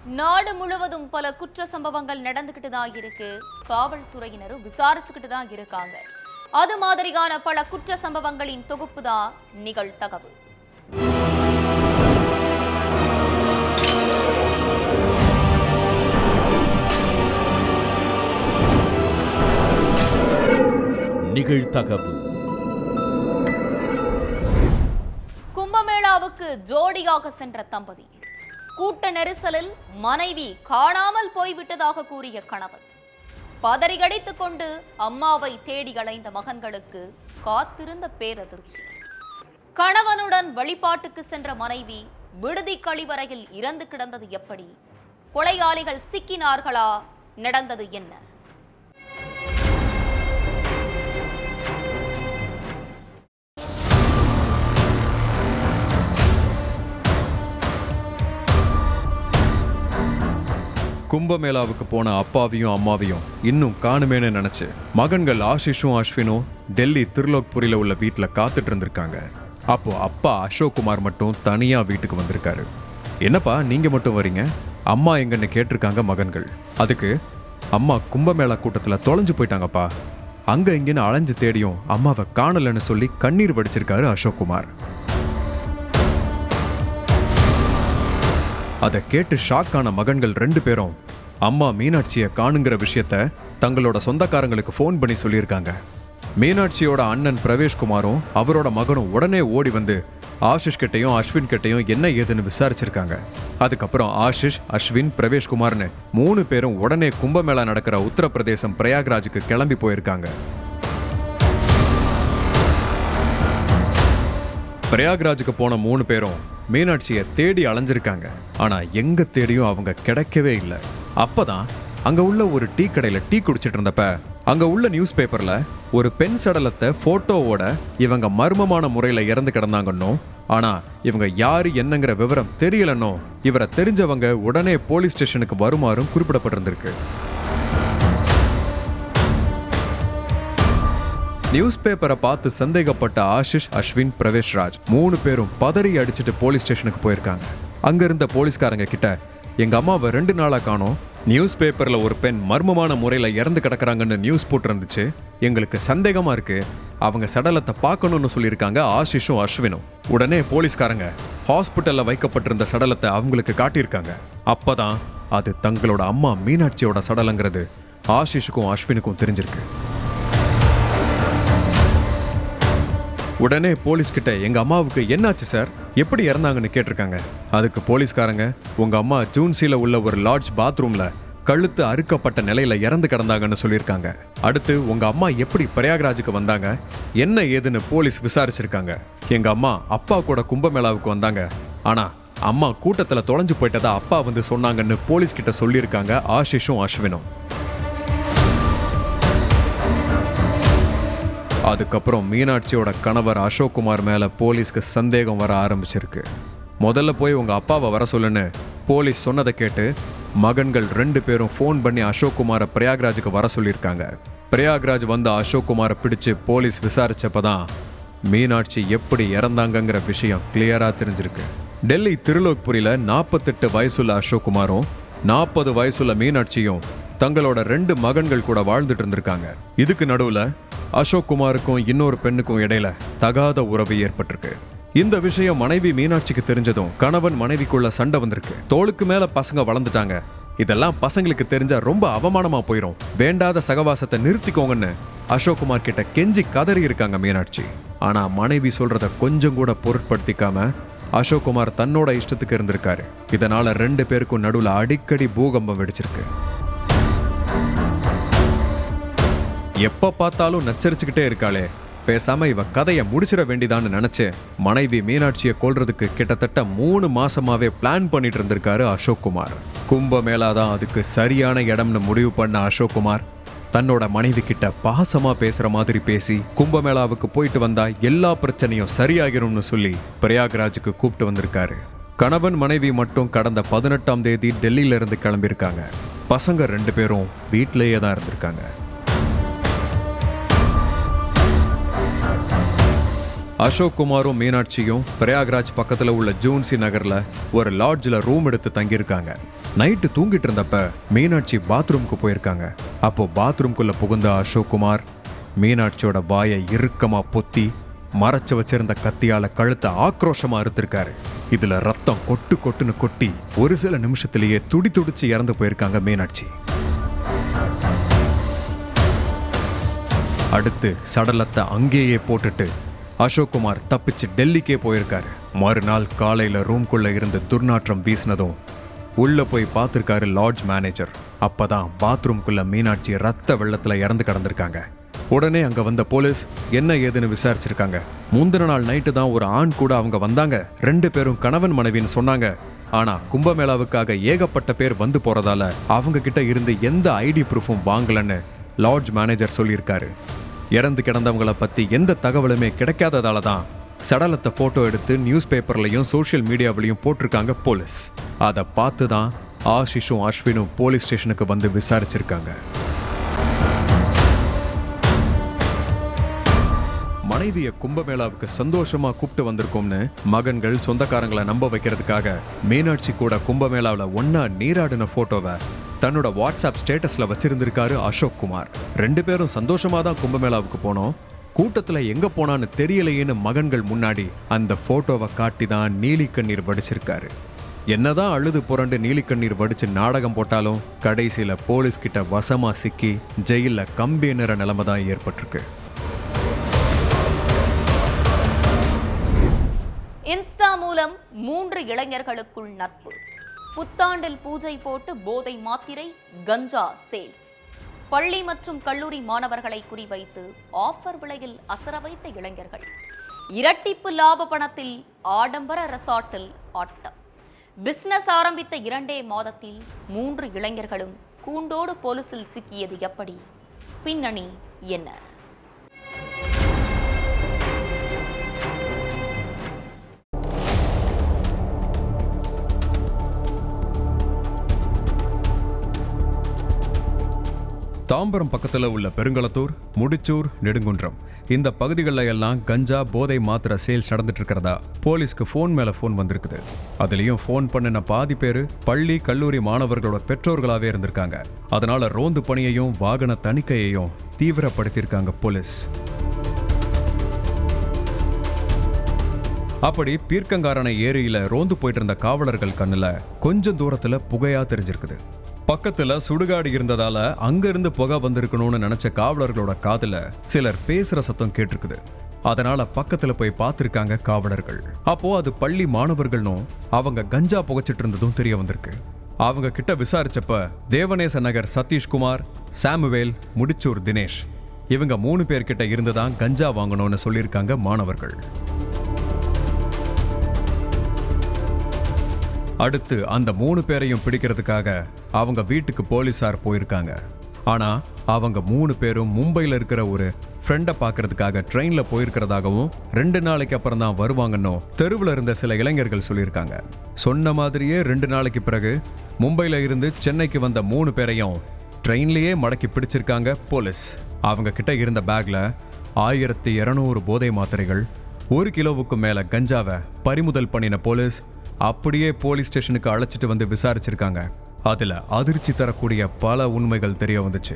நாடு முழுவதும் பல குற்ற சம்பவங்கள் நடந்துகிட்டு தான் இருக்கு. காவல்துறையினரும் விசாரிச்சுக்கிட்டு தான் இருக்காங்க. அது மாதிரியான பல குற்ற சம்பவங்களின் தொகுப்பு தான் நிகழ்தகவு. நிகழ்தகவு. கும்பமேளாவுக்கு ஜோடியாக சென்ற தம்பதி, கூட்ட நெரிசலில் மனைவி காணாமல் போய்விட்டதாக கூறிய கணவன், பதறியடித்துக் கொண்டு அம்மாவை தேடி அலைந்த மகன்களுக்கு காத்திருந்த பேரதிர்ச்சி. கணவனுடன் வழிபாட்டுக்கு சென்ற மனைவி விடுதி கழிவறையில் இறந்து கிடந்தது எப்படி? கொலையாளிகள் சிக்கினார்களா? நடந்தது என்ன? கும்பமேளாவுக்கு போன அப்பாவையும் அம்மாவையும் இன்னும் காணுமேன்னு நினைச்சு மகன்கள் ஆஷிஷும் அஸ்வினும் டெல்லி திருலோக்புரியில உள்ள வீட்டில் காத்துட்டு இருந்திருக்காங்க. அப்போ அப்பா அசோக்குமார் மட்டும் தனியா வீட்டுக்கு வந்திருக்காரு. என்னப்பா நீங்க மட்டும் வரீங்க, அம்மா எங்கன்னு கேட்டிருக்காங்க மகன்கள். அதுக்கு அம்மா கும்பமேளா கூட்டத்தில் தொலைஞ்சு போயிட்டாங்கப்பா, அங்க இங்கன்னு அலைஞ்சு தேடியும் அம்மாவை காணலன்னு சொல்லி கண்ணீர் வடிச்சிருக்காரு அசோக்குமார். அதை கேட்டு ஷாக் ஆன மகன்கள் 2 பேரும் அம்மா மீனாட்சியை காணுங்கிற விஷயத்த தங்களோட சொந்தக்காரங்களுக்கு ஃபோன் பண்ணி சொல்லியிருக்காங்க. மீனாட்சியோட அண்ணன் பிரவேஷ்குமாரும் அவரோட மகனும் உடனே ஓடி வந்து ஆஷிஷ் கிட்டையும் அஸ்வின் கிட்டையும் என்ன ஏதுன்னு விசாரிச்சிருக்காங்க. அதுக்கப்புறம் ஆஷிஷ், அஸ்வின், பிரவேஷ்குமார்னு 3 பேரும் உடனே கும்பமேளா நடக்கிற உத்தரப்பிரதேசம் பிரயாக்ராஜுக்கு கிளம்பி போயிருக்காங்க. பிரயாக்ராஜுக்கு போன 3 பேரும் மீனாட்சியை தேடி அலைஞ்சிருக்காங்க. ஆனா எங்க தேடியும் அவங்க கிடைக்கவே இல்லை. அப்பதான் அங்க உள்ள ஒரு டீ கடையில டீ குடிச்சிட்டு இருந்தப்ப அங்க உள்ள நியூஸ் பேப்பர்ல ஒரு பெண் சடலத்தை போட்டோவோட இவங்க மர்மமான முறையில இறந்து கிடந்தாங்கன்னோ, ஆனா இவங்க யாரு என்னங்கிற விவரம் தெரியலன்னோ இவரை தெரிஞ்சவங்க உடனே போலீஸ் ஸ்டேஷனுக்கு வருமாறும் குறிப்பிடப்பட்டிருந்திருக்கு. நியூஸ் பேப்பரை பார்த்து சந்தேகப்பட்ட ஆஷிஷ், அஸ்வின், பிரவேஷ்ராஜ் 3 பேரும் பதறி அடிச்சுட்டு போலீஸ் ஸ்டேஷனுக்கு போயிருக்காங்க. அங்க இருந்த போலீஸ்காரங்க கிட்ட எங்க அம்மாவை 2 நாளா காணோம், நியூஸ் பேப்பர்ல ஒரு பெண் மர்மமான முறையில இறந்து கிடக்குறாங்கன்னு நியூஸ் போட்டிருந்துச்சு, எங்களுக்கு சந்தேகமா இருக்கு, அவங்க சடலத்தை பார்க்கணும்னு சொல்லியிருக்காங்க ஆஷிஷும் அஸ்வினும். உடனே போலீஸ்காரங்க ஹாஸ்பிட்டல்ல வைக்கப்பட்டிருந்த சடலத்தை அவங்களுக்கு காட்டியிருக்காங்க. அப்பதான் அது தங்களோட அம்மா மீனாட்சியோட சடலங்கிறது ஆஷிஷுக்கும் அஸ்வினுக்கும் தெரிஞ்சிருக்கு. உடனே போலீஸ் கிட்ட எங்க அம்மாவுக்கு என்னாச்சு சார், எப்படி இறந்தாங்கன்னு கேட்டிருக்காங்க. அதுக்கு போலீஸ்காரங்க உங்க அம்மா ஜூன்சில உள்ள ஒரு லாட்ஜ் பாத்ரூம்ல கழுத்து அறுக்கப்பட்ட நிலையில இறந்து கிடந்தாங்கன்னு சொல்லியிருக்காங்க. அடுத்து உங்க அம்மா எப்படி பிரயாக்ராஜுக்கு வந்தாங்க, என்ன ஏதுன்னு போலீஸ் விசாரிச்சிருக்காங்க. எங்க அம்மா அப்பா கூட கும்பமேளாவுக்கு வந்தாங்க, ஆனா அம்மா கூட்டத்துல தொலைஞ்சு போயிட்டதா அப்பா வந்து சொன்னாங்கன்னு போலீஸ் கிட்ட சொல்லியிருக்காங்க ஆஷிஷும் அஸ்வினும். அதுக்கப்புறம் மீனாட்சியோட கணவர் அசோக்குமார் மேல போலீஸ்க்கு சந்தேகம் வர ஆரம்பிச்சிருக்கு. முதல்ல போய் உங்க அப்பாவை வர சொல்லுன்னு போலீஸ் சொன்னதை கேட்டு மகன்கள் 2 பேரும் ஃபோன் பண்ணி அசோக்குமாரை பிரயாக்ராஜுக்கு வர சொல்லியிருக்காங்க. பிரயாக்ராஜ் வந்து அசோக்குமாரை பிடிச்சு போலீஸ் விசாரிச்சப்பதான் மீனாட்சி எப்படி இறந்தாங்கங்கிற விஷயம் கிளியரா தெரிஞ்சிருக்கு. டெல்லி திருலோக்புரியில 48 வயசுள்ள அசோக்குமாரும் 40 வயசுள்ள மீனாட்சியும் தங்களோட 2 மகன்கள் கூட வாழ்ந்துட்டு இருந்திருக்காங்க. இதுக்கு நடுவுல அசோக்குமாருக்கும் இன்னொரு பெண்ணுக்கும் இடையில தகாத உறவு ஏற்பட்டிருக்கு. இந்த விஷயம் மனைவி மீனாட்சிக்கு தெரிஞ்சதும் கணவன் மனைவிக்குள்ள சண்டை வந்திருக்கு. தோளுக்கு மேல பசங்க வளர்ந்துட்டாங்க, இதெல்லாம் பசங்களுக்கு தெரிஞ்சா ரொம்ப அவமானமா போயிடும், வேண்டாத சகவாசத்தை நிறுத்திக்கோங்கன்னு அசோக்குமார் கிட்ட கெஞ்சி கதறி இருக்காங்க மீனாட்சி. ஆனா மனைவி சொல்றத கொஞ்சம் கூட பொருட்படுத்திக்காம அசோக்குமார் தன்னோட இஷ்டத்துக்கு இருந்திருக்காரு. இதனால 2 பேருக்கும் நடுவுல அடிக்கடி பூகம்பம் வெடிச்சிருக்கு. எப்ப பார்த்தாலும் நச்சரிச்சுக்கிட்டே இருக்காளே, பேசாம இவ கதையை முடிச்சிட வேண்டிதான்னு நினைச்சு மனைவி மீனாட்சியை கொல்றதுக்கு கிட்டத்தட்ட 3 மாசமாவே பிளான் பண்ணிட்டு இருந்திருக்காரு அசோக்குமார். கும்பமேளாதான் அதுக்கு சரியான இடம்னு முடிவு பண்ண அசோக்குமார் தன்னோட மனைவி கிட்ட பாசமா பேசுற மாதிரி பேசி கும்பமேளாவுக்கு போயிட்டு வந்தா எல்லா பிரச்சனையும் சரியாகிரும்னு சொல்லி பிரயாக்ராஜுக்கு கூப்பிட்டு வந்திருக்காரு. கணவன் மனைவி மட்டும் கடந்த 18ஆம் தேதி டெல்லியில இருந்து கிளம்பியிருக்காங்க. பசங்க 2 பேரும் வீட்டிலேயே தான் இருந்திருக்காங்க. அசோக் குமாரும் மீனாட்சியும் பிரயாக்ராஜ் பக்கத்துல உள்ள ஜூன்சி நகர்ல ஒரு லாட்ஜில் ரூம் எடுத்து தங்கியிருக்காங்க. நைட்டு தூங்கிட்டு இருந்தப்ப மீனாட்சி பாத்ரூம்க்கு போயிருக்காங்க. அப்போ பாத்ரூம்குள்ள புகுந்த அசோக் குமார் மீனாட்சியோட வாயை இறுக்கமா பொத்தி மறைச்சு வச்சிருந்த கத்தியால கழுத்தை ஆக்ரோஷமா அறுத்திருக்காரு. இதுல ரத்தம் கொட்டு கொட்டுன்னு கொட்டி ஒரு சில நிமிஷத்திலேயே துடி துடிச்சு இறந்து போயிருக்காங்க மீனாட்சி. அடுத்து சடலத்தை அங்கேயே போட்டுட்டு அசோக் குமார் தப்பிச்சு டெல்லிக்கே போயிருக்காரு. மறுநாள் காலையில ரூம்குள்ள இருந்து துர்நாற்றம் வீசினதும் உள்ள போய் பார்த்திருக்காரு லாட்ஜ் மேனேஜர். அப்பதான் பாத்ரூம்குள்ள மீனாட்சி ரத்த வெள்ளத்துல இறந்து கிடந்திருக்காங்க. உடனே அங்க வந்த போலீஸ் என்ன ஏதுன்னு விசாரிச்சிருக்காங்க. முந்தின நாள் நைட்டு தான் ஒரு ஆண் கூட அவங்க வந்தாங்க. 2 பேரும் கணவன் மனைவின்னு சொன்னாங்க. ஆனா கும்பமேளாவுக்காக ஏகப்பட்ட பேர் வந்து போறதால அவங்க கிட்ட இருந்து எந்த ஐடி ப்ரூஃபும் வாங்கலன்னு லாட்ஜ் மேனேஜர் சொல்லியிருக்காரு. இறந்து கிடந்தவங்களை பத்தி எந்த தகவலுமே கிடைக்காததால தான் சடலத்தை போட்டோ எடுத்து நியூஸ் பேப்பர்லையும் சோஷியல் மீடியாவிலையும் போட்டிருக்காங்க போலீஸ். அதை பார்த்து தான் ஆஷிஷும் அஸ்வினும் போலீஸ் ஸ்டேஷனுக்கு வந்து விசாரிச்சிருக்காங்க. மனைவியை கும்பமேளாவுக்கு சந்தோஷமா கூப்பிட்டு வந்திருக்கோம்னு மகன்கள் சொந்தக்காரங்களை நம்ப வைக்கிறதுக்காக மீனாட்சி கூட கும்பமேளாவில் ஒன்னா நீராடின போட்டோவை தன்னோட வாட்ஸ்அப் ஸ்டேட்டஸ்ல வச்சிருந்திருக்காரு அசோக் குமார். 2 பேரும் சந்தோஷமா தான் கும்பமேளாவுக்கு போனோம், கூட்டத்துல எங்க போனான்னு தெரியலையேன்னு மகன்கள் முன்னாடி அந்த போட்டோவை காட்டி தான் நீலி கண்ணீர் வடிச்சிருக்காரு. என்னதான் அழுது புரண்டு நீலி கண்ணீர் வடிச்சு நாடகம் போட்டாலும் கடைசியில போலீஸ் கிட்ட வசமா சிக்கி ஜெயில கம்பி நிற நிலைமை தான் ஏற்பட்டிருக்கு. இன்ஸ்டா மூலம் 3 இளைஞர்களுக்குள் நட்பு. புத்தாண்டில் பூஜை போட்டு போதை மாத்திரை கஞ்சா சேல்ஸ். பள்ளி மற்றும் கல்லூரி மாணவர்களை குறிவைத்து ஆஃபர் விலையில் அசர வைத்த இளைஞர்கள். இரட்டிப்பு லாப பணத்தில் ஆடம்பர ரெசார்ட்டில் ஆட்டம். பிசினஸ் ஆரம்பித்த 2 மாதத்தில் 3 இளைஞர்களும் கூண்டோடு போலீசில் சிக்கியது எப்படி? பின்னணி என்ன? தாம்பரம் பக்கத்துல உள்ள பெருங்களத்தூர், முடிச்சூர், நெடுங்குன்றம் இந்த பகுதிகளில் எல்லாம் கஞ்சா போதை மாத்திரை சேல்ஸ் நடந்துட்டு இருக்கிறதா போலீஸ்க்கு ஃபோன் மேல ஃபோன் வந்திருக்குது. அதுலயும் ஃபோன் பண்ணின பாதி பேரு பள்ளி கல்லூரி மாணவர்களோட பெற்றோர்களாவே இருந்திருக்காங்க. அதனால ரோந்து பணியையும் வாகன தணிக்கையையும் தீவிரப்படுத்தியிருக்காங்க போலீஸ். அப்படி பீர்க்கங்காரணை ஏரியில ரோந்து போயிட்டு இருந்த காவலர்கள் கண்ணுல கொஞ்சம் தூரத்துல புகையா தெரிஞ்சிருக்குது. பக்கத்துல சுடுகாடு இருந்ததால அங்க இருந்து புகை வந்திருக்கணும்னு நினைச்ச காவலர்களோட காதுல சிலர் பேசுற சத்தம் கேட்டிருக்குது. அதனால பக்கத்துல போய் பார்த்திருக்காங்க காவலர்கள். அப்போ அது பள்ளி மாணவர்களும் அவங்க கஞ்சா புகைச்சிட்டு இருந்ததும் தெரிய வந்திருக்கு. அவங்க கிட்ட விசாரிச்சப்ப தேவநேச நகர் சதீஷ்குமார், சாமுவேல், முடிச்சூர் தினேஷ் இவங்க 3 பேர்கிட்ட இருந்துதான் கஞ்சா வாங்கணும்னு சொல்லியிருக்காங்க மாணவர்கள். அடுத்து அந்த 3 பேரையும் பிடிக்கிறதுக்காக அவங்க வீட்டுக்கு போலீசார் போயிருக்காங்க. ஆனா அவங்க 3 பேரும் மும்பையில் இருக்கிற ஒரு ஃப்ரெண்டை பார்க்கறதுக்காக ட்ரெயின்ல போயிருக்கிறதாகவும் 2 நாளைக்கு அப்புறம் தான் வருவாங்கன்னு தெருவில் இருந்த சில இளைஞர்கள் சொல்லியிருக்காங்க. சொன்ன மாதிரியே 2 நாளைக்கு பிறகு மும்பையில இருந்து சென்னைக்கு வந்த 3 பேரையும் ட்ரெயின்லயே மடக்கி பிடிச்சிருக்காங்க போலீஸ். அவங்க கிட்ட இருந்த பேக்ல 1200 போதை மாத்திரைகள், 1 கிலோவுக்கு மேல கஞ்சாவை பறிமுதல் பண்ணின போலீஸ் அப்படியே போலீஸ் ஸ்டேஷனுக்கு அழைச்சிட்டு வந்து விசாரிச்சிருக்காங்க. அதுல அதிர்ச்சி தரக்கூடிய பல உண்மைகள் தெரிய வந்துச்சு.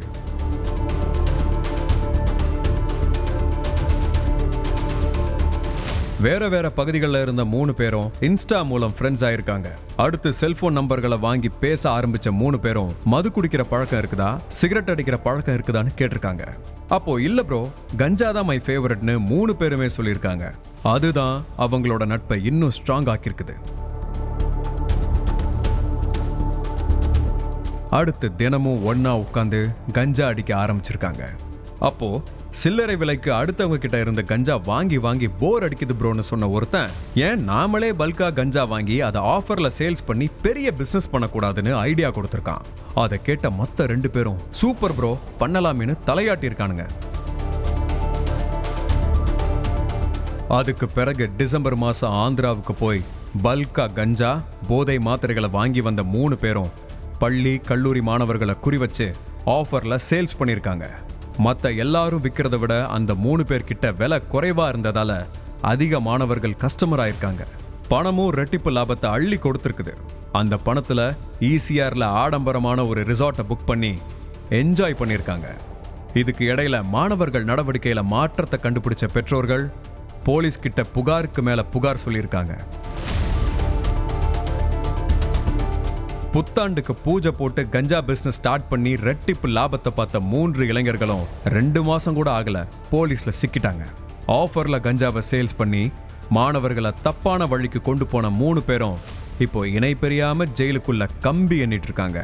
வேற வேற பகுதிகளில் இருந்த 3 பேரும் இன்ஸ்டா மூலம் ஃப்ரெண்ட்ஸ் ஆயிருக்காங்க. அடுத்து செல்போன் நம்பர்களை வாங்கி பேச ஆரம்பிச்ச 3 பேரும் மது குடிக்கிற பழக்கம் இருக்குதா, சிகரெட் அடிக்கிற பழக்கம் இருக்குதான்னு கேட்டிருக்காங்க. அப்போ இல்ல ப்ரோ, கஞ்சா தான் மை ஃபேவரட்னு 3 பேருமே சொல்லியிருக்காங்க. அதுதான் அவங்களோட நட்பை இன்னும் ஸ்ட்ராங் ஆக்கியிருக்குது. அடுத்து தினமும் ஒன்னா உட்காந்து கஞ்சா அடிக்க ஆரம்பிச்சிருக்காங்க. அப்போ சில்லறை விலைக்கு அடுத்தவங்க கிட்ட இருந்த கஞ்சா வாங்கி வாங்கி போர் அடிக்குது ப்ரோன்னு சொன்ன ஒருத்தன், ஏன் நாமளே பல்கா கஞ்சா வாங்கி அதை ஆஃபர்ல சேல்ஸ் பண்ணி பெரிய பிசினஸ் பண்ணக்கூடாதுன்னு ஐடியா கொடுத்திருக்கான். அதை கேட்ட மத்த 2 பேரும் சூப்பர் ப்ரோ பண்ணலாமேன்னு தலையாட்டி இருக்கானுங்க. அதுக்கு பிறகு டிசம்பர் மாசம் ஆந்திராவுக்கு போய் பல்கா கஞ்சா போதை மாத்திரைகளை வாங்கி வந்த 3 பேரும் பள்ளி கல்லூரி மாணவர்களை குறிவச்சு ஆஃபர்ல சேல்ஸ் பண்ணியிருக்காங்க. மற்ற எல்லாரும் விற்கிறத விட அந்த 3 பேர்கிட்ட விலை குறைவா இருந்ததால அதிக மாணவர்கள் கஸ்டமர் ஆயிருக்காங்க. பணமும் ரெட்டிப்பு லாபத்தை அள்ளி கொடுத்துருக்குது. அந்த பணத்துல ஈசிஆர்ல ஆடம்பரமான ஒரு ரிசார்ட்டை புக் பண்ணி என்ஜாய் பண்ணியிருக்காங்க. இதுக்கு இடையில மாணவர்கள் நடவடிக்கையில மாற்றத்தை கண்டுபிடிச்ச பெற்றோர்கள் போலீஸ் கிட்ட புகாருக்கு மேல புகார் சொல்லியிருக்காங்க. புத்தாண்டுக்கு பூஜை போட்டு கஞ்சா பிசினஸ் ஸ்டார்ட் பண்ணி ரெட்டிப்பு லாபத்தை பார்த்த 3 இளைஞர்களும் 2 மாசம் கூட ஆகல போலீஸ்ல சிக்கிட்டாங்க. ஆஃபர்ல கஞ்சாவை சேல்ஸ் பண்ணி மாணவர்களை தப்பான வழிக்கு கொண்டு போன 3 பேரும் இப்போ இணை பெரியாம ஜெயிலுக்குள்ள கம்பி எண்ணிட்டு இருக்காங்க.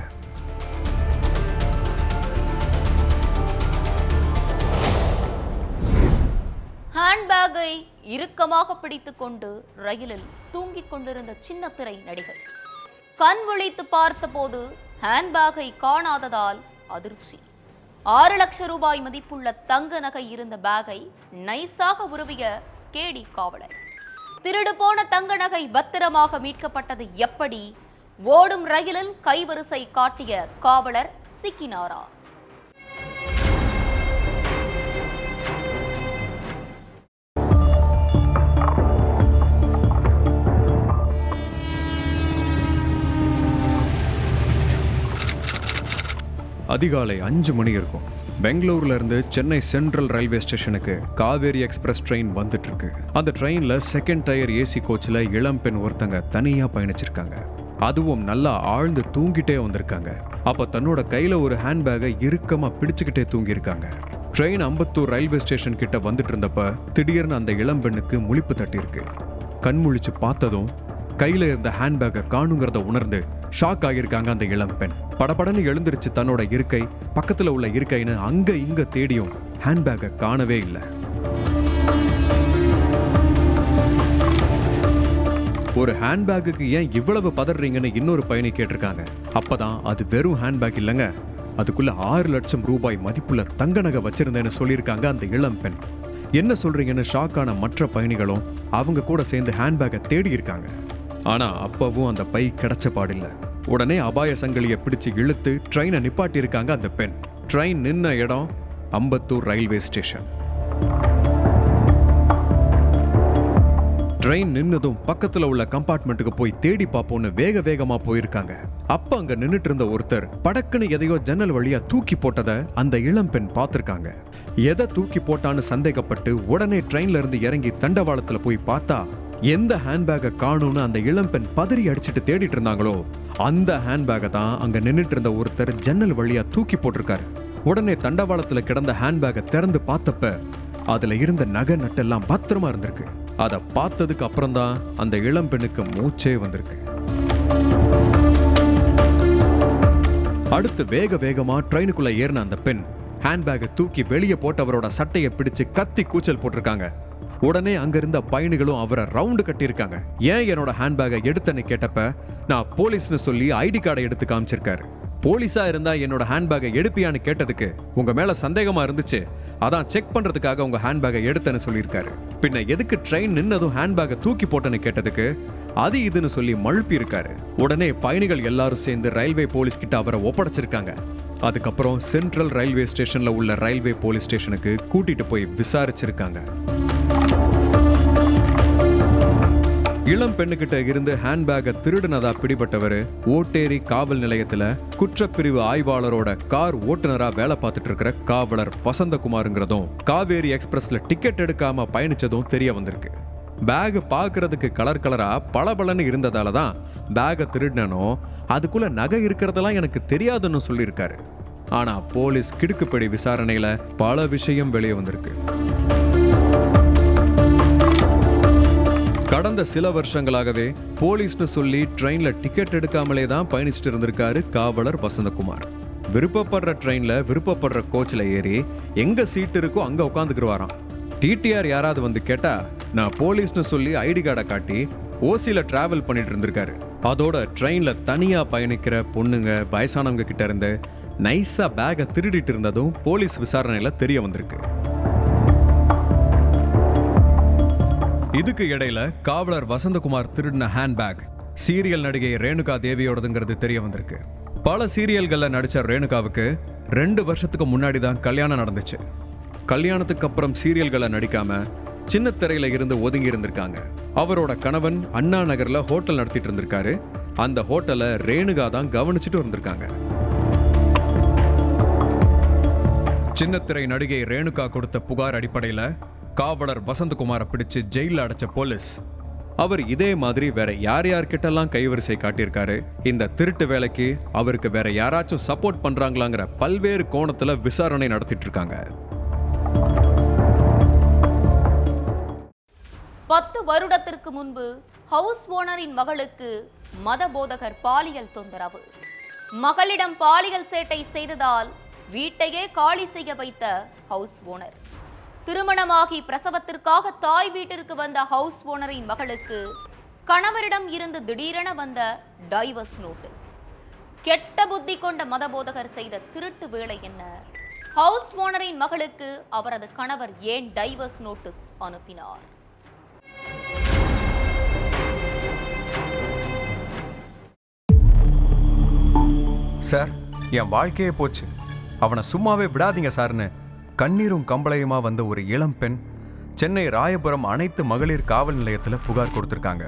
ஹேண்ட்பேக்கை இறுக்கமாக பிடித்துக் கொண்டு ரயிலில் தூங்கிக் கொண்டிருந்த சின்னத்திரை நடிகை கண் விழித்து பார்த்தபோது ஹேண்ட்பேக்கை காணாததால் அதிர்ச்சி. 6 லட்சம் ரூபாய் மதிப்புள்ள தங்க நகை இருந்த பேக்கை நைஸாக உருவிய கேடி காவலர். திருடு போன தங்க நகை பத்திரமாக மீட்கப்பட்டது எப்படி? ஓடும் ரயிலில் கைவரிசை காட்டிய காவலர் சிக்கினாரா? அதிகாலை 5 மணி இருக்கும். பெங்களூர்ல இருந்து சென்னை சென்ட்ரல் ரயில்வே ஸ்டேஷனுக்கு காவேரி எக்ஸ்பிரஸ் ட்ரெயின் வந்துட்டு இருக்கு. அந்த ட்ரெயின்ல செகண்ட் டயர் ஏசி கோச்ல இளம் பெண் ஒருத்தங்க தனியா பயணிச்சிருக்காங்க. அதுவும் நல்லா ஆழ்ந்து தூங்கிட்டே வந்திருக்காங்க. அப்ப தன்னோட கையில ஒரு ஹேண்ட்பேக்கை இறுக்கமா பிடிச்சுக்கிட்டே தூங்கியிருக்காங்க. ட்ரெயின் அம்பத்தூர் ரயில்வே ஸ்டேஷன் கிட்ட வந்துட்டு இருந்தப்ப திடீர்னு அந்த இளம் பெண்ணுக்கு முழிப்பு தட்டியிருக்கு. கண் முழிச்சு பார்த்ததும் கையில இருந்த ஹேண்ட்பேக்கை காணுங்கிறத உணர்ந்து ஷாக் ஆகியிருக்காங்க அந்த இளம் பெண். படபடன்னு எழுந்திருச்சு தன்னோட இருக்கை பக்கத்துல உள்ள இருக்கைன்னு அங்க இங்க தேடியும் ஹேண்ட்பேக்கை காணவே இல்லை. ஒரு ஹேண்ட்பேக்குக்கு ஏன் இவ்வளவு பதறீங்கன்னு இன்னொரு பயணி கேட்டிருக்காங்க. அப்பதான் அது வெறும் ஹேண்ட்பேக் இல்லைங்க, அதுக்குள்ள 6 லட்சம் ரூபாய் மதிப்புள்ள தங்க நகை வச்சிருந்தேன்னு சொல்லியிருக்காங்க அந்த இளம் பெண். என்ன சொல்றீங்கன்னு ஷாக்கான மற்ற பயணிகளும் அவங்க கூட சேர்ந்து ஹேண்ட்பேக்கை தேடி இருக்காங்க. ஆனா அப்பவும் அந்த பை கிடைச்ச பாடில்ல. உடனே அபாய சங்கிலியை பிடிச்சு இழுத்து ட்ரெயினை நிப்பாட்டி இருக்காங்க அந்த பெண். ட்ரெயின் நின்ன இடம் அம்பத்தூர் ரயில்வே ஸ்டேஷன். ட்ரெயின் நின்னதும் பக்கத்துல உள்ள கம்பார்ட்மெண்ட்டுக்கு போய் தேடி பார்ப்போம்னு வேக வேகமா போயிருக்காங்க. அப்ப அங்க நின்னுட்டு இருந்த ஒருத்தர் படக்குன்னு எதையோ ஜன்னல் வழியா தூக்கி போட்டதை அந்த இளம் பெண் பார்த்திருக்காங்க. எதை தூக்கி போட்டான்னு சந்தேகப்பட்டு உடனே ட்ரெயின்ல இருந்து இறங்கி தண்டவாளத்துல போய் பார்த்தா எந்த ஹேண்ட்பேக்கை காணும்னு அந்த இளம் பெண் பதறி அடிச்சுட்டு தேடிட்டு இருந்தாங்களோ அந்த ஹேண்ட்பேக்கை தான் அங்க நின்னுட்டு இருந்த ஒருத்தர் ஜன்னல் வழியா தூக்கி போட்டிருக்காரு. உடனே தண்டவாளத்துல கிடந்த ஹேண்ட்பேக்கை திறந்து பார்த்தப்ப அதுல இருந்த நகை நட்டெல்லாம் பத்திரமா இருந்திருக்கு. அதை பார்த்ததுக்கு அப்புறம் தான் அந்த இளம் பெண்ணுக்கு மூச்சே வந்திருக்கு. அடுத்து வேக வேகமா ட்ரெயினுக்குள்ள ஏறின அந்த பெண் ஹேண்ட்பேக்கை தூக்கி வெளியே போட்டவரோட சட்டையை பிடிச்சு கத்தி கூச்சல் போட்டிருக்காங்க. உடனே அங்க இருந்த பயணிகளும் அவரை ரவுண்டு கட்டியிருக்காங்க. ஏன் என்னோட ஹேண்ட்பேக்கை எடுத்தன்னு கேட்டப்ப நான் போலீஸ்னு சொல்லி ஐடி கார்டை எடுத்து காமிச்சிருக்காரு. போலீஸா இருந்தா என்னோட ஹேண்ட்பேக்கை எடுப்பியான்னு கேட்டதுக்கு உங்க மேல சந்தேகமா இருந்துச்சு, அதான் செக் பண்றதுக்காக உங்க ஹேண்ட்பேக்கை எடுத்தேன்னு சொல்லியிருக்காரு. பின்ன எதுக்கு ட்ரெயின் நின்னதும் ஹேண்ட்பேக்கை தூக்கி போட்டேன்னு கேட்டதுக்கு அது இதுன்னு சொல்லி மழுப்பி இருக்காரு. உடனே பயணிகள் எல்லாரும் சேர்ந்து ரயில்வே போலீஸ் கிட்ட அவரை ஒப்படைச்சிருக்காங்க. அதுக்கப்புறம் சென்ட்ரல் ரயில்வே ஸ்டேஷன்ல உள்ள ரயில்வே போலீஸ் ஸ்டேஷனுக்கு கூட்டிட்டு போய் விசாரிச்சிருக்காங்க. இளம் பெண்ணுகிட்ட இருந்து ஹேண்ட்பேக்கை திருடுனதா பிடிபட்டவர் ஓட்டேரி காவல் நிலையத்துல குற்றப்பிரிவு ஆய்வாளரோட கார் ஓட்டுநரா வேலை பார்த்துட்டு இருக்கிற காவலர் வசந்தகுமாருங்கிறதும் காவேரி எக்ஸ்பிரஸ்ல டிக்கெட் எடுக்காம பயணிச்சதும் தெரிய வந்திருக்கு. பேக் பார்க்கறதுக்கு கலர் கலரா பளபளன்னு இருந்ததால தான் பேக்கை திருடினோ அதுக்குள்ள நகை இருக்கிறதெல்லாம் எனக்கு தெரியாதுன்னு சொல்லியிருக்காரு. ஆனா போலீஸ் கிடுக்குப்படி விசாரணையில பல விஷயம் வெளியே வந்திருக்கு. கடந்த சில வருஷங்களாகவே போலீஸ்னு சொல்லி ட்ரெயின்ல டிக்கெட் எடுக்காமலே தான் பயணிச்சுட்டு இருந்திருக்காரு காவலர் வசந்தகுமார். விருப்பப்படுற ட்ரெயின்ல விருப்பப்படுற கோச்ல ஏறி எங்க சீட் இருக்கோ அங்க உட்காந்துக்குருவாராம். டிடிஆர் யாராவது வந்து கேட்டா நான் போலீஸ்னு சொல்லி ஐடி கார்டை காட்டி ஓசியில டிராவல் பண்ணிட்டு இருந்திருக்காரு. அதோட ட்ரெயின்ல தனியா பயணிக்கிற பொண்ணுங்க வயசானவங்க கிட்ட இருந்து நைஸா பேக்கை திருடிட்டு இருந்ததும் போலீஸ் விசாரணையில தெரிய வந்திருக்கு. இதுக்கு இடையில காவலர் வசந்தகுமார் திருடின ஹேண்ட்பேக் சீரியல் நடிகை ரேணுகா தேவியோடதுங்கிறது தெரிய வந்திருக்கு. பல சீரியல்கள்ல நடிச்ச ரேணுகாவுக்கு 2 வருஷத்துக்கு முன்னாடி தான் கல்யாணம் நடந்துச்சு. கல்யாணத்துக்கு அப்புறம் சீரியல்களை நடிக்காம சின்ன திரையில இருந்து ஒதுங்கி இருந்திருக்காங்க. அவரோட கணவன் அண்ணா நகர்ல ஹோட்டல் நடத்திட்டு இருந்திருக்காரு. அந்த ஹோட்டலை ரேணுகா தான் கவனிச்சுட்டு இருந்திருக்காங்க. சின்னத்திரை நடிகை ரேணுகா கொடுத்த புகார் அடிப்படையில் காவலர் வசந்தகுமாரை பிடிச்சு ஜெயிலில் அடைச்ச போலீஸ் அவர் இதே மாதிரி வேற யார்கிட்டெல்லாம் கைவரிசை காட்டியிருக்காரு, இந்த திருட்டு வேலைக்கு அவருக்கு வேற யாராச்சும் சப்போர்ட் பண்றாங்களாங்கிற பல்வேறு கோணத்துல விசாரணை நடத்திட்டு இருக்காங்க. 10 வருடத்திற்கு முன்பு ஹவுஸ் ஓனரின் மகளுக்கு மத போதகர் பாலியல் தொந்தரவு. மகளிடம் பாலியல் சேட்டை செய்ததால் வீட்டையே காலி செய்ய வைத்த ஹவுஸ் ஓனர். திருமணமாகி பிரசவத்திற்காக தாய் வீட்டிற்கு வந்த ஹவுஸ் ஓனரின் மகளுக்கு கணவரிடம் இருந்து திடீரென வந்த டைவர்ஸ் நோட்டீஸ். கெட்ட புத்தி கொண்ட மதபோதகர் செய்த திருட்டு வேலை என்ன? ஹவுஸ் ஓனரின் மகளுக்கு அவரது கணவர் ஏன் டைவர்ஸ் நோட்டீஸ் அனுப்பினார்? சார், என் வாழ்க்கையே போச்சு, அவனை சும்மாவே விடாதீங்க சார்னு கண்ணீரும் கம்பளையுமா வந்த ஒரு இளம் பெண் சென்னை ராயபுரம் அனைத்து மகளிர் காவல் நிலையத்தில் புகார் கொடுத்துருக்காங்க.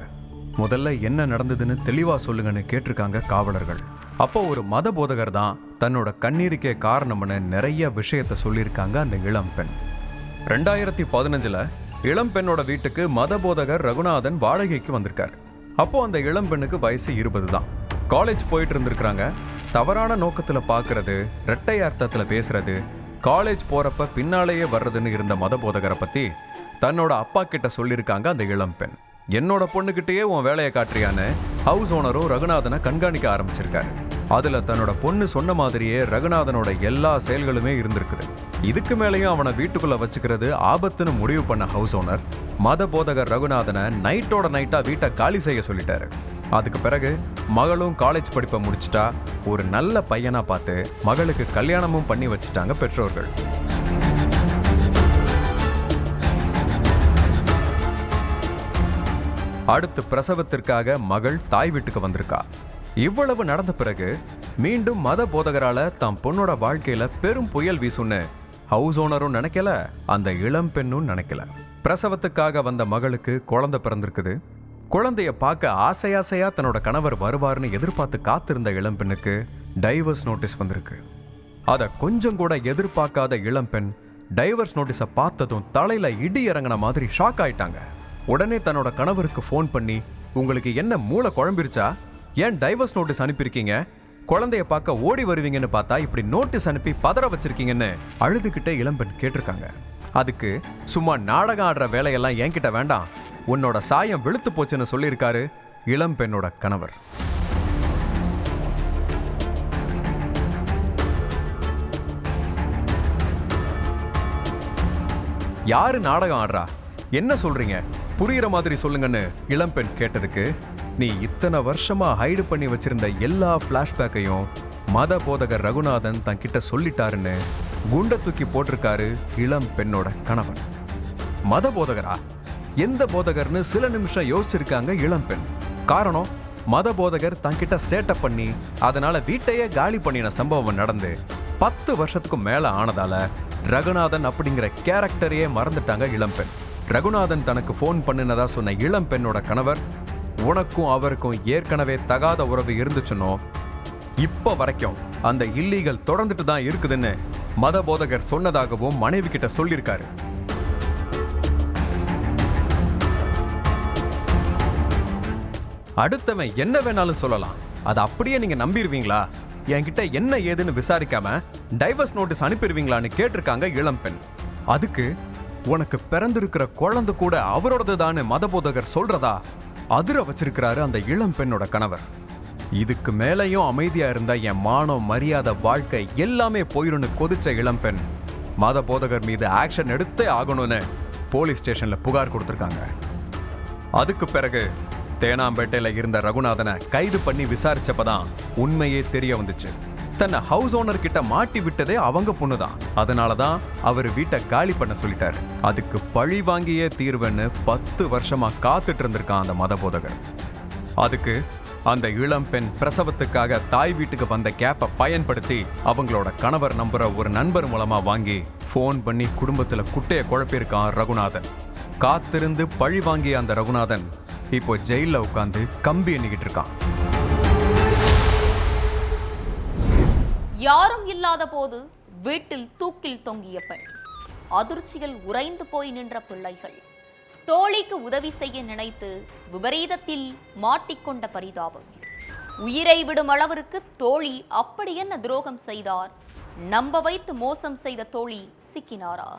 முதல்ல என்ன நடந்ததுன்னு தெளிவா சொல்லுங்கன்னு கேட்டிருக்காங்க காவலர்கள். அப்போ ஒரு மத போதகர் தான் தன்னோட கண்ணீருக்கே காரணம்னு நிறைய விஷயத்த சொல்லியிருக்காங்க அந்த இளம் பெண். 2015 இளம் பெண்ணோட வீட்டுக்கு மத போதகர் ரகுநாதன் வாடகைக்கு வந்திருக்காரு. அப்போ அந்த இளம் பெண்ணுக்கு வயசு 20 தான். காலேஜ் போயிட்டு இருந்திருக்கிறாங்க. தவறான நோக்கத்துல பாக்குறது, இரட்டை அர்த்தத்துல பேசுறது, காலேஜ் போறப்ப பின்னாலேயே வர்றதுன்னு இருந்த மத போதகரை பத்தி தன்னோட அப்பா கிட்ட சொல்லியிருக்காங்க அந்த இளம் பெண். என்னோட பொண்ணுகிட்டயே உன் வேலையை காட்டுறியான்னு ஹவுஸ் ஓனரும் ரகுநாதனை கண்காணிக்க ஆரம்பிச்சிருக்காரு. அதுல தன்னோட பொண்ணு சொன்ன மாதிரியே ரகுநாதனோட எல்லா செயல்களுமே இருந்திருக்குது. இதுக்கு மேலேயும் அவனை வீட்டுக்குள்ள வச்சுக்கிறது ஆபத்துன்னு முடிவு பண்ண ஹவுஸ் ஓனர் மத போதகர் ரகுநாதனை நைட்டோட நைட்டா வீட்டை காலி செய்ய சொல்லிட்டாரு. அதுக்கு பிறகு மகளும் காலேஜ் படிப்பை முடிச்சிட்டா. ஒரு நல்ல பையனா பார்த்து மகளுக்கு கல்யாணமும் பண்ணி வச்சுட்டாங்க பெற்றோர்கள். அடுத்து பிரசவத்திற்காக மகள் தாய் வீட்டுக்கு வந்திருக்கா. இவ்வளவு நடந்த பிறகு மீண்டும் மத போதகரால தாம் பொண்ணோட வாழ்க்கையில பெரும் புயல் வீசுன்னு ஹவுஸ் ஓனரும் நினைக்கல, அந்த இளம் பெண்ணும் நினைக்கல. பிரசவத்துக்காக வந்த மகளுக்கு குழந்தை பிறந்திருக்குது. குழந்தைய பார்க்க ஆசையா தன்னோட கணவர் வருவார்னு எதிர்பார்த்து காத்திருந்த இளம்பெண்ணுக்கு டைவர்ஸ் நோட்டீஸ் வந்திருக்கு. அதை கொஞ்சம் கூட எதிர்பார்க்காத இளம்பெண் டைவர்ஸ் நோட்டீஸை பார்த்ததும் தலையில இடி இறங்கின மாதிரி ஷாக் ஆயிட்டாங்க. உடனே தன்னோட கணவருக்கு ஃபோன் பண்ணி, உங்களுக்கு என்ன மூளை குழம்பிருச்சா? ஏன் டைவர்ஸ் நோட்டீஸ் அனுப்பியிருக்கீங்க? குழந்தைய பார்க்க ஓடி வருவீங்கன்னு பார்த்தா இப்படி நோட்டீஸ் அனுப்பி பதற வச்சிருக்கீங்கன்னு அழுதுகிட்டே இளம்பெண் கேட்டிருக்காங்க. அதுக்கு சும்மா நாடகம் ஆடுற வேலையெல்லாம் என்கிட்ட வேண்டாம், உன்னோட சாயம் வெளுத்து போச்சுன்னு சொல்லியிருக்காரு இளம் பெண்ணோட கணவர். யாரு நாடகம் ஆடுறா? என்ன சொல்றீங்க? புரியுற மாதிரி சொல்லுங்கன்னு இளம்பெண் கேட்டதுக்கு, நீ இத்தனை வருஷமா ஹைடு பண்ணி வச்சிருந்த எல்லா பிளாஷ்பேக்கையும் மத போதகர் ரகுநாதன் தன்கிட்ட சொல்லிட்டாருன்னு குண்ட தூக்கி போட்டிருக்காரு இளம் பெண்ணோட கணவன். மத போதகரா? எந்த போதகர்னு சில நிமிஷம் யோசிச்சிருக்காங்க இளம் பெண். காரணம், மத போதகர் தன்கிட்ட சேட்டை பண்ணி அதனால வீட்டையே காலி பண்ணின சம்பவம் நடந்து 10 வருஷத்துக்கும் மேல ஆனதால ரகுநாதன் அப்படிங்கிற கேரக்டரையே மறந்துட்டாங்க இளம்பெண். ரகுநாதன் தனக்கு ஃபோன் பண்ணினதா சொன்ன இளம் பெண்ணோட கணவர், உனக்கும் அவருக்கும் ஏற்கனவே தகாத உறவு இருந்துச்சுன்னோ இப்ப வரைக்கும் அந்த இல்லீகல் தொடர்ந்துட்டு தான் இருக்குதுன்னு மத போதகர் சொன்னதாகவும் மனைவி கிட்ட சொல்லியிருக்காரு. அடுத்தவன் என்ன வேணாலும் சொல்லலாம், அதை அப்படியே நீங்க நம்பிடுவீங்களா? என்கிட்ட என்ன ஏதுன்னு விசாரிக்காம டைவர்ஸ் நோட்டீஸ் அனுப்பிடுவீங்களான்னு கேட்டிருக்காங்க இளம்பெண். அதுக்கு, உனக்கு பிறந்திருக்கிற குழந்தை கூட அவரோடது தானே மத போதகர் சொல்றதா அதிர வச்சிருக்கிறாரு அந்த இளம் பெண்ணோட கணவர். இதுக்கு மேலையும் அமைதியா இருந்தா என் மானம், மரியாதை, வாழ்க்கை எல்லாமே போயிருன்னு கொதிச்ச இளம்பெண் மத போதகர் மீது ஆக்ஷன் எடுத்தே ஆகணும்னு போலீஸ் ஸ்டேஷன்ல புகார் கொடுத்திருக்காங்க. அதுக்கு பிறகு தேனாம்பேட்டையில இருந்த ரகுநாதனை கைது பண்ணி விசாரிச்சப்பதான் உண்மையே தெரிய வந்துச்சு. தன்னை ஹவுஸ் ஓனர் கிட்ட மாட்டி விட்டதே அவங்க பொண்ணுதான். அதனாலதான் அவர் வீட்டை காலி பண்ண சொல்லிட்டாரு. அதுக்கு பழி வாங்கியே தீர்வுன்னு 10 வருஷமா காத்துட்டு இருந்திருக்கான் அந்த மத போதகர். அதுக்கு அந்த இளம் பெண் பிரசவத்துக்காக தாய் வீட்டுக்கு வந்த கேப்பை பயன்படுத்தி அவங்களோட கணவர் நம்புற ஒரு நண்பர் மூலமா வாங்கி ஃபோன் பண்ணி குடும்பத்துல குட்டைய குழப்பியிருக்கான் ரகுநாதன். காத்திருந்து பழி வாங்கிய அந்த ரகுநாதன் இப்போ ஜெயில உட்காந்து கம்பி எண்ணிக்கிட்டு இருக்கான். யாரும் இல்லாத போது வீட்டில் தூக்கில் தொங்கிய பெண், அதிர்ச்சியில் உறைந்து போய் நின்ற பிள்ளைகள், தோழிக்கு உதவி செய்ய நினைத்து விபரீதத்தில் மாட்டிக்கொண்ட பரிதாபம். உயிரை விடும் அளவிற்கு தோழி அப்படி என்ன துரோகம் செய்தார்? நம்ப வைத்து மோசம் செய்த தோழி சிக்கினாரா?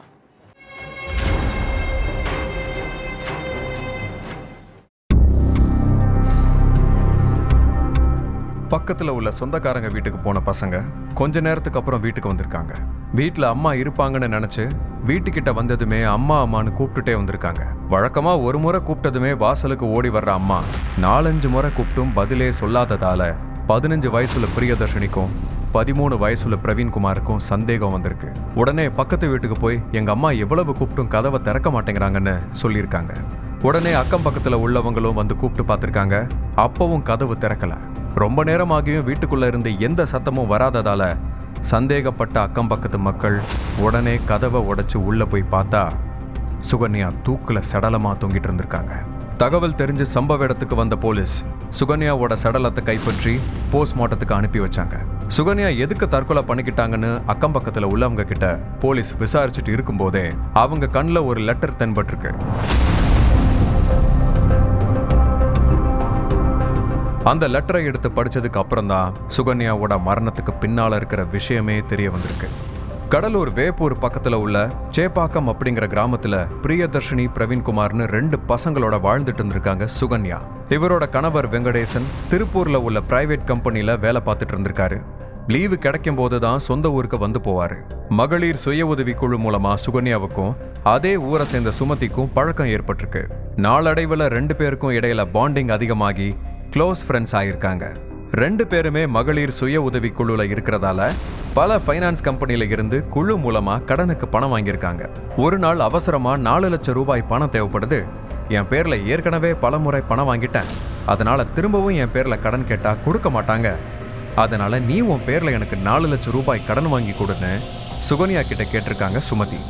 பக்கத்துல உள்ள சொந்தக்காரங்க வீட்டுக்கு போன பசங்க கொஞ்ச நேரத்துக்கு அப்புறம் வீட்டுக்கு வந்திருக்காங்க. வீட்டுல அம்மா இருப்பாங்கன்னு நினைச்சு வீட்டுக்கிட்ட வந்ததுமே அம்மா அம்மான்னு கூப்பிட்டுட்டே வந்திருக்காங்க. வழக்கமா ஒரு முறை கூப்பிட்டதுமே வாசலுக்கு ஓடி வர்ற அம்மா 4-5 முறை கூப்பிட்டும் பதிலே சொல்லாததால 15 வயசுல பிரியதர்ஷினிக்கும் 13 வயசுல பிரவீன்குமாருக்கும் சந்தேகம் வந்திருக்கு. உடனே பக்கத்து வீட்டுக்கு போய் எங்க அம்மா எவ்வளவு கூப்பிட்டும் கதவை திறக்க மாட்டேங்கிறாங்கன்னு சொல்லியிருக்காங்க. உடனே அக்கம் பக்கத்துல உள்ளவங்களும் வந்து கூப்பிட்டு பார்த்திருக்காங்க. அப்பவும் கதவு திறக்கல. ரொம்ப நேரமாகியும் வீட்டுக்குள்ள இருந்து எந்த சத்தமும் வராததால சந்தேகப்பட்ட அக்கம் பக்கத்து மக்கள் உடனே கதவை உடைச்சு உள்ள போய் பார்த்தா சுகன்யா தூக்குல சடலமா தொங்கிட்டு இருந்திருக்காங்க. தகவல் தெரிஞ்சு சம்பவ இடத்துக்கு வந்த போலீஸ் சுகன்யாவோட சடலத்தை கைப்பற்றி போஸ்ட்மார்ட்டத்துக்கு அனுப்பி வச்சாங்க. சுகன்யா எதுக்கு தற்கொலை பண்ணிக்கிட்டாங்கன்னு அக்கம் பக்கத்துல உள்ளவங்க கிட்ட போலீஸ் விசாரிச்சுட்டு இருக்கும்போதே அவங்க கண்ணில் ஒரு லெட்டர் தென்பட்டிருக்கு. அந்த லெட்டரை எடுத்து படிச்சதுக்கு அப்புறம் தான் சுகன்யாவோட மரணத்துக்கு பின்னால இருக்கிற விஷயமே தெரிய வந்திருக்கு. கடலூர் வேப்பூர் பக்கத்துல உள்ள சேப்பாக்கம் அப்படிங்கிற கிராமத்துல பிரியதர்ஷினி பிரவீன்குமார்னு 2 பசங்களோட வாழ்ந்துட்டு இருந்திருக்காங்க சுகன்யா. இவரோட கணவர் வெங்கடேசன் திருப்பூர்ல உள்ள பிரைவேட் கம்பெனில வேலை பார்த்துட்டு இருந்திருக்காரு. லீவு கிடைக்கும் போதுதான் சொந்த ஊருக்கு வந்து போவாரு. மகளிர் சுய உதவி குழு மூலமா சுகன்யாவுக்கும் அதே ஊரை சேர்ந்த சுமதிக்கும் பழக்கம் ஏற்பட்டிருக்கு. நாளடைவில் 2 பேருக்கும் இடையில பாண்டிங் அதிகமாகி க்ளோஸ் ஃப்ரெண்ட்ஸ் ஆயிருக்காங்க. 2 பேருமே மகளிர் சுய உதவி குழுல இருக்கிறதால பல ஃபைனான்ஸ் கம்பெனில இருந்து குழு மூலமா கடனுக்கு பணம் வாங்கியிருக்காங்க. ஒரு நாள் அவசரமா 4 லட்சம் ரூபாய் பணம் தேவைப்படுது. என் பேர்ல ஏற்கனவே பல முறை பணம் வாங்கிட்டேன். அதனால திரும்பவும் என் பேர்ல கடன் கேட்டா கொடுக்க மாட்டாங்க. அதனால நீ உன் பேர்ல எனக்கு 4 லட்சம் ரூபாய் கடன் வாங்கி கொடுன்னு சுகன்யா கிட்ட கேட்டிருக்காங்க சுமதி.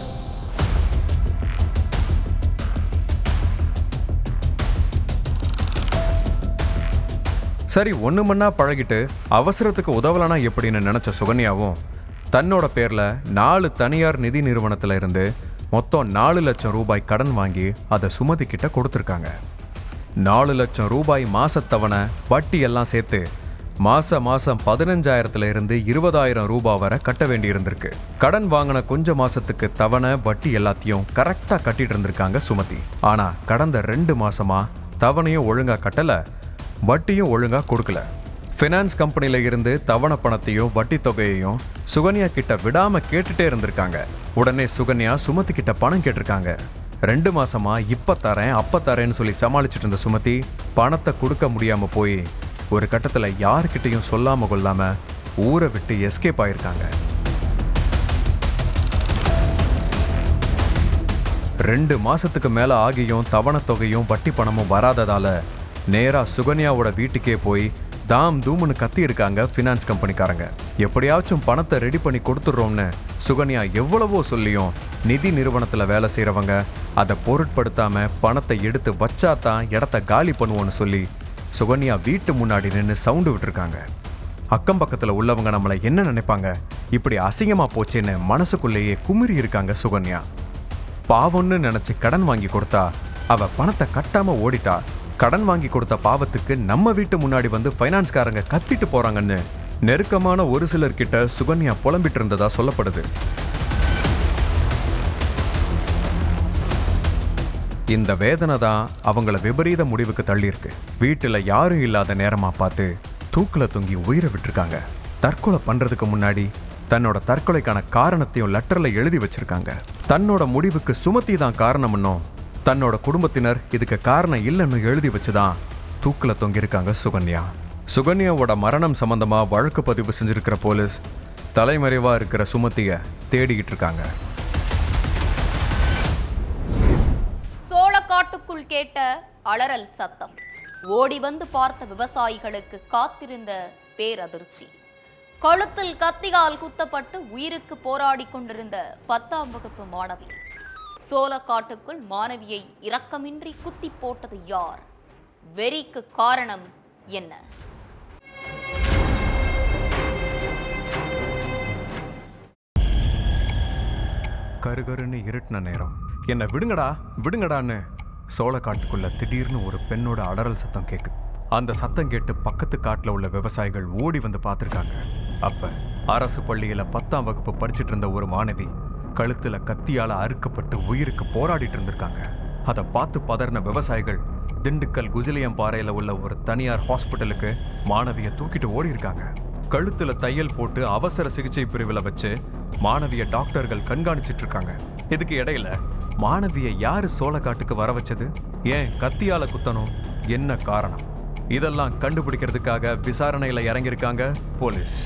சரி, ஒன்று மண்ணா பழகிட்டு அவசரத்துக்கு உதவலனா எப்படின்னு நினச்ச சுகன்யாவும் தன்னோட பேரில் 4 தனியார் நிதி நிறுவனத்தில் இருந்து மொத்தம் 4 லட்சம் ரூபாய் கடன் வாங்கி அதை சுமதி கிட்ட கொடுத்துருக்காங்க. 4 லட்சம் ரூபாய் மாசத்தவணை வட்டி எல்லாம் சேர்த்து மாசம் 15,000 இருந்து 20,000 ரூபாய் வரை கட்ட வேண்டி இருந்திருக்கு. கடன் வாங்கின கொஞ்ச மாசத்துக்கு தவணை வட்டி எல்லாத்தையும் கரெக்டாக கட்டிட்டு இருந்திருக்காங்க சுமதி. ஆனால் கடந்த 2 மாசமா தவணையும் ஒழுங்கா கட்டலை, வட்டியும் ஒழுங்கா கொடுக்கல. ஃபினான்ஸ் கம்பெனில இருந்து தவணை பணத்தையும் வட்டி தொகையையும் சுகன்யா கிட்ட விடாம கேட்டுட்டே இருந்திருக்காங்க. உடனே சுகன்யா சுமதி கிட்ட பணம் கேட்டிருக்காங்க. 2 மாசமா இப்ப தரேன் அப்ப தரேன்னு சொல்லி சமாளிச்சுட்டு இருந்த சுமதி பணத்தை கொடுக்க முடியாம போய் ஒரு கட்டத்துல யாருக்கிட்டையும் சொல்லாம கொள்ளாம ஊரை விட்டு எஸ்கேப் ஆயிருக்காங்க. 2 மாசத்துக்கு மேல ஆகியும் தவணை தொகையும் வட்டி பணமும் வராததால நேரா சுகன்யாவோட வீட்டுக்கே போய் தாம் தூம்னு கத்தி இருக்காங்க ஃபினான்ஸ் கம்பெனிக்காரங்க. எப்படியாச்சும் பணத்தை ரெடி பண்ணி கொடுத்துட்றோம்னு சுகன்யா எவ்வளவோ சொல்லியும் நிதி நிறுவனத்தில் வேலை செய்கிறவங்க அதை பொருட்படுத்தாம பணத்தை எடுத்து வச்சாதான் இடத்த காலி பண்ணுவோன்னு சொல்லி சுகன்யா வீட்டு முன்னாடி நின்று சவுண்டு விட்டுருக்காங்க. அக்கம் பக்கத்தில் உள்ளவங்க நம்மளை என்ன நினைப்பாங்க, இப்படி அசிங்கமா போச்சேன்னு மனசுக்குள்ளேயே குமிறி இருக்காங்க சுகன்யா. பாவம்னு நினைச்சு கடன் வாங்கி கொடுத்தா அவ பணத்தை கட்டாம ஓடிட்டா. கடன் வாங்கி கொடுத்த பாவத்துக்கு நம்ம வீட்டு முன்னாடி வந்து ஃபைனான்ஸ்காரங்க கத்திட்டு போறாங்கன்னு நெருக்கமான ஒரு சிலர்கிட்ட சுகன்யா புலம்பிட்டு இருந்ததா சொல்லப்படுது. இந்த வேதனை தான் அவங்கள விபரீத முடிவுக்கு தள்ளியிருக்கு. வீட்டுல யாரும் இல்லாத நேரமா பார்த்து தூக்குல தொங்கி உயிரை விட்டுருக்காங்க. தற்கொலை பண்றதுக்கு முன்னாடி தன்னோட தற்கொலைக்கான காரணத்தையும் லெட்டர்ல எழுதி வச்சிருக்காங்க. தன்னோட முடிவுக்கு சுமதி தான் காரணம்னும் தன்னோட குடும்பத்தினர் இதுக்கு காரணம் இல்லைன்னு எழுதி வச்சுதான் தூக்குல தொங்கியிருக்காங்க சுகன்யா. சுகன்யாவோட மரணம் சம்பந்தமா வழக்கு பதிவு செஞ்சிருக்கிற போலீஸ் தலைமறைவா இருக்கிற சுமதியை தேடிக்கிட்டு இருக்காங்க. சோளக்காட்டுக்குள் கேட்ட அலறல் சத்தம், ஓடி வந்து பார்த்த விவசாயிகளுக்கு காத்திருந்த பேரதிர்ச்சி. கழுத்தில் கத்தியால் குத்தப்பட்டு உயிருக்கு போராடி கொண்டிருந்த 10ஆம் வகுப்பு மாணவி. சோளக்காட்டுக்குள் மாணவியை இரக்கமின்றி குத்தி போட்டது யார்? வெறிக்கு காரணம் என்ன? கருகருன்னு இருட்டின நேரம். என்னை விடுங்கடா விடுங்கடான்னு சோளக்காட்டுக்குள்ள திடீர்னு ஒரு பெண்ணோட அலறல் சத்தம் கேட்குது. அந்த சத்தம் கேட்டு பக்கத்து காட்டில் உள்ள விவசாயிகள் ஓடி வந்து பார்த்துருக்காங்க. அப்ப அரசு பள்ளியில 10ஆம் வகுப்பு படிச்சுட்டு இருந்த ஒரு மாணவி கழுத்துல கத்தியால அறுக்கப்பட்டு உயிருக்கு போராடிட்டு இருந்திருக்காங்க. அதை பார்த்து பதறின விவசாயிகள் திண்டுக்கல் குஜிலியம்பாறையில உள்ள ஒரு தனியார் ஹாஸ்பிட்டலுக்கு மாணவியை தூக்கிட்டு ஓடி இருக்காங்க. கழுத்துல தையல் போட்டு அவசர சிகிச்சை பிரிவில் வச்சு மாணவிய டாக்டர்கள் கண்காணிச்சிட்டு இருக்காங்க. இதுக்கு இடையில மாணவியை யாரு சோளக்காட்டுக்கு வர வச்சது? ஏன் கத்தியால குத்தணும்? என்ன காரணம்? இதெல்லாம் கண்டுபிடிக்கிறதுக்காக விசாரணையில இறங்கியிருக்காங்க போலீஸ்.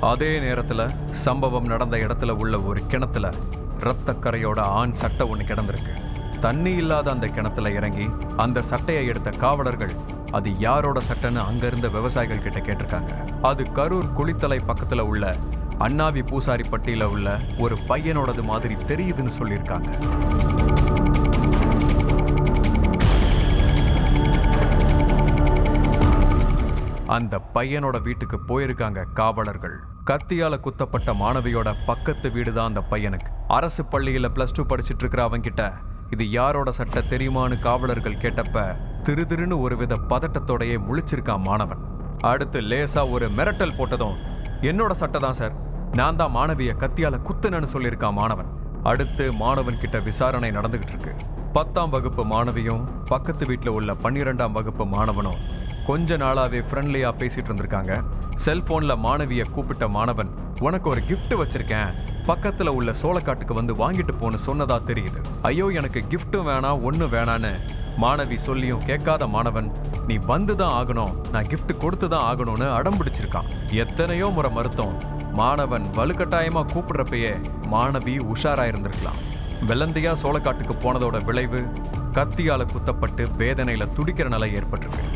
அதே நேரத்துல சம்பவம் நடந்த இடத்துல உள்ள ஒரு கிணத்துல இரத்தக்கரையோட ஆண் சட்டை ஒன்று கிடந்திருக்கு. தண்ணி இல்லாத அந்த கிணத்துல இறங்கி அந்த சட்டையை எடுத்த காவலர்கள் அது யாரோட சட்டைன்னு அங்க இருந்த விவசாயிகள் கிட்ட கேட்டிருக்காங்க. அது கரூர் குளித்தலை பக்கத்துல உள்ள அண்ணாவி பூசாரி பட்டியில உள்ள ஒரு பையனோடது மாதிரி தெரியுதுன்னு சொல்லியிருக்காங்க. அந்த பையனோட வீட்டுக்கு போயிருக்காங்க காவலர்கள். கத்தியால குத்தப்பட்ட மாணவியோட பக்கத்து வீடு தான் அந்த பையனுக்கு. அரசு பள்ளியில +2 படிச்சுட்டு இருக்கிற அவங்கிட்ட இது யாரோட சட்டை தெரியுமான்னு காவலர்கள் கேட்டப்ப திருதிருன்னு ஒருவித பதட்டத்தோடையே முழிச்சிருக்கான் மாணவன். அடுத்து லேசா ஒரு மிரட்டல் போட்டதும் என்னோட சட்டை தான் சார், நான் தான் மாணவிய கத்தியால குத்துனன்னு சொல்லியிருக்கான் மாணவன். அடுத்து மாணவன் கிட்ட விசாரணை நடந்துகிட்டு இருக்கு. 10ஆம் வகுப்பு மாணவியும் பக்கத்து வீட்டில் உள்ள 12ஆம் வகுப்பு மாணவனும் கொஞ்ச நாளாவே ஃப்ரெண்ட்லியா பேசிட்டு இருந்திருக்காங்க. செல்போன்ல மாணவிய கூப்பிட்ட மாணவன், உனக்கு ஒரு கிஃப்ட் வச்சிருக்கேன், பக்கத்துல உள்ள சோளக்காட்டுக்கு வந்து வாங்கிட்டு போன்னு சொன்னதா தெரியுது. ஐயோ எனக்கு கிஃப்ட்டும் வேணாம் ஒன்னும் வேணான்னு மாணவி சொல்லியும் கேட்காத மாணவன், நீ வந்துதான் ஆகணும், நான் கிஃப்ட் கொடுத்துதான் ஆகணும்னு அடம் பிடிச்சிருக்கான். எத்தனையோ முறை மறுத்தோம். மாணவன் வலுக்கட்டாயமா கூப்பிடுறப்பயே மாணவி உஷாரா இருந்திருக்கலாம். வெள்ளந்தியா சோளக்காட்டுக்கு போனதோட விளைவு கத்தியால குத்தப்பட்டு வேதனையில துடிக்கிற நிலை ஏற்பட்டிருக்கு.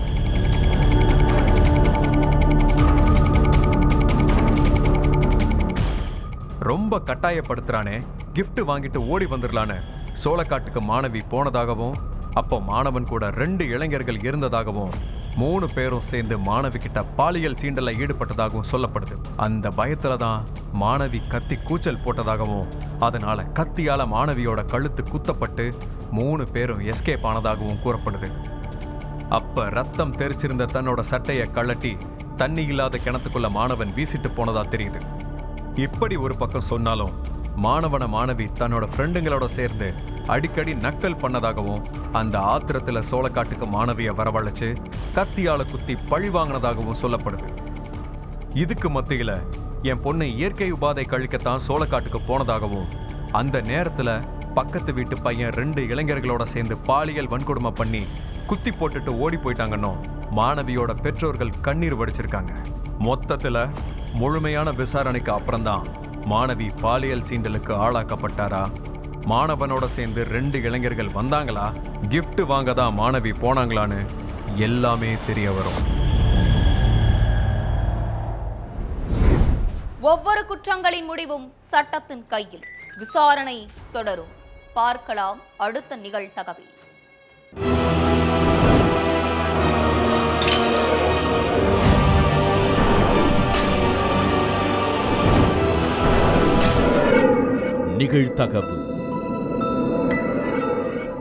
ரொம்ப கட்டாயப்படுத்துறானே, கிஃப்ட் வாங்கிட்டு ஓடி வந்துடலான்னு சோளக்காட்டுக்கு மாணவி போனதாகவும் அப்போ மாணவன் கூட 2 இளைஞர்கள் இருந்ததாகவும் 3 பேரும் சேர்ந்து மாணவி கிட்ட பாலியல் சீண்டல ஈடுபட்டதாகவும் சொல்லப்படுது. அந்த பயத்துல தான் மாணவி கத்தி கூச்சல் போட்டதாகவும் அதனால கத்தியால மாணவியோட கழுத்து குத்தப்பட்டு 3 பேரும் எஸ்கேப் ஆனதாகவும் கூறப்படுது. அப்ப ரத்தம் தெரிச்சிருந்த தன்னோட சட்டையை கழட்டி தண்ணி இல்லாத கிணத்துக்குள்ள மாணவன் வீசிட்டு போனதா தெரியுது. இப்படி ஒரு பக்கம் சொன்னாலும் மாணவி தன்னோட ஃப்ரெண்டுங்களோட சேர்ந்து அடிக்கடி நக்கல் பண்ணதாகவும் அந்த ஆத்திரத்துல சோளக்காட்டுக்கு மாணவியை வரவழைச்சு கத்தியால குத்தி பழி வாங்கினதாகவும் சொல்லப்படுது. இதுக்கு மத்தியில என் பொண்ணு இயற்கை உபாதை கழிக்கத்தான் சோளக்காட்டுக்கு போனதாகவும் அந்த நேரத்துல பக்கத்து வீட்டு பையன் 2 இளைஞர்களோட சேர்ந்து பாலியல் வன்கொடுமை பண்ணி குத்தி போட்டுட்டு ஓடி போயிட்டாங்கன்னு மாணவியோட பெற்றோர்கள் கண்ணீர் வடிச்சிருக்காங்க. மொத்தத்துல முழுமையான விசாரணைக்கு அப்புறம்தான் மாணவி பாலியல் சீண்டலுக்கு ஆளாக்கப்பட்டாரா, மாணவனோட சேர்ந்து 2 இளைஞர்கள் வந்தாங்களா, கிஃப்ட் வாங்க தான் மாணவி போனாங்களான்னு எல்லாமே தெரிய வரும். ஒவ்வொரு குற்றங்களின் முடிவும் சட்டத்தின் கையில். விசாரணை தொடரும். பார்க்கலாம் அடுத்த நிகழ்தகவில். நிகழ்தகவு.